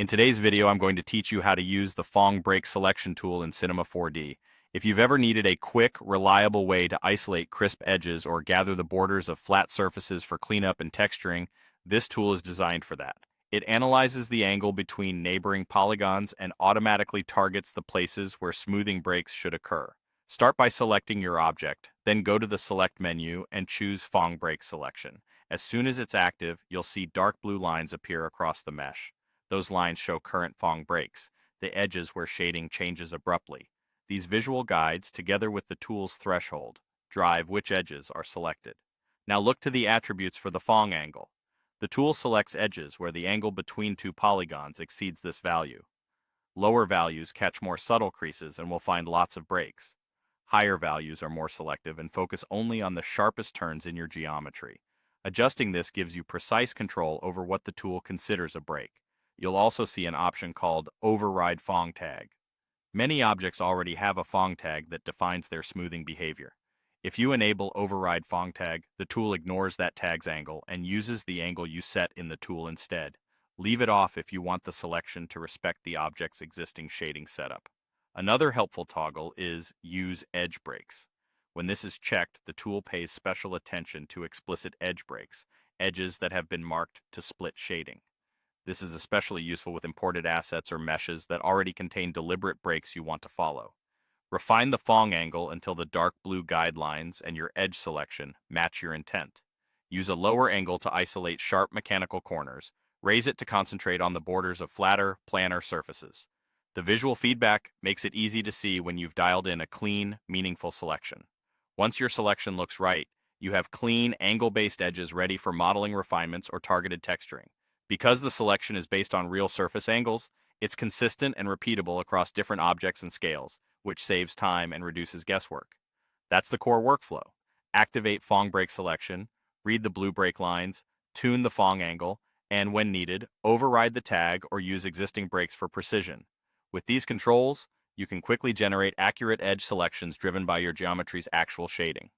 In today's video, I'm going to teach you how to use the Phong Break selection tool in Cinema 4D. If you've ever needed a quick, reliable way to isolate crisp edges or gather the borders of flat surfaces for cleanup and texturing, this tool is designed for that. It analyzes the angle between neighboring polygons and automatically targets the places where smoothing breaks should occur. Start by selecting your object, then go to the Select menu and choose Phong Break Selection. As soon as it's active, you'll see dark blue lines appear across the mesh. Those lines show current Phong breaks, the edges where shading changes abruptly. These visual guides, together with the tool's threshold, drive which edges are selected. Now look to the attributes for the Phong angle. The tool selects edges where the angle between two polygons exceeds this value. Lower values catch more subtle creases and will find lots of breaks. Higher values are more selective and focus only on the sharpest turns in your geometry. Adjusting this gives you precise control over what the tool considers a break. You'll also see an option called Override Phong Tag. Many objects already have a Phong tag that defines their smoothing behavior. If you enable Override Phong Tag, the tool ignores that tag's angle and uses the angle you set in the tool instead. Leave it off if you want the selection to respect the object's existing shading setup. Another helpful toggle is Use Edge Breaks. When this is checked, the tool pays special attention to explicit edge breaks, edges that have been marked to split shading. This is especially useful with imported assets or meshes that already contain deliberate breaks you want to follow. Refine the Phong angle until the dark blue guidelines and your edge selection match your intent. Use a lower angle to isolate sharp mechanical corners. Raise it to concentrate on the borders of flatter, planar surfaces. The visual feedback makes it easy to see when you've dialed in a clean, meaningful selection. Once your selection looks right, you have clean, angle-based edges ready for modeling refinements or targeted texturing. Because the selection is based on real surface angles, it's consistent and repeatable across different objects and scales, which saves time and reduces guesswork. That's the core workflow. Activate Phong Break Selection, read the blue break lines, tune the Phong angle, and when needed, override the tag or use existing breaks for precision. With these controls, you can quickly generate accurate edge selections driven by your geometry's actual shading.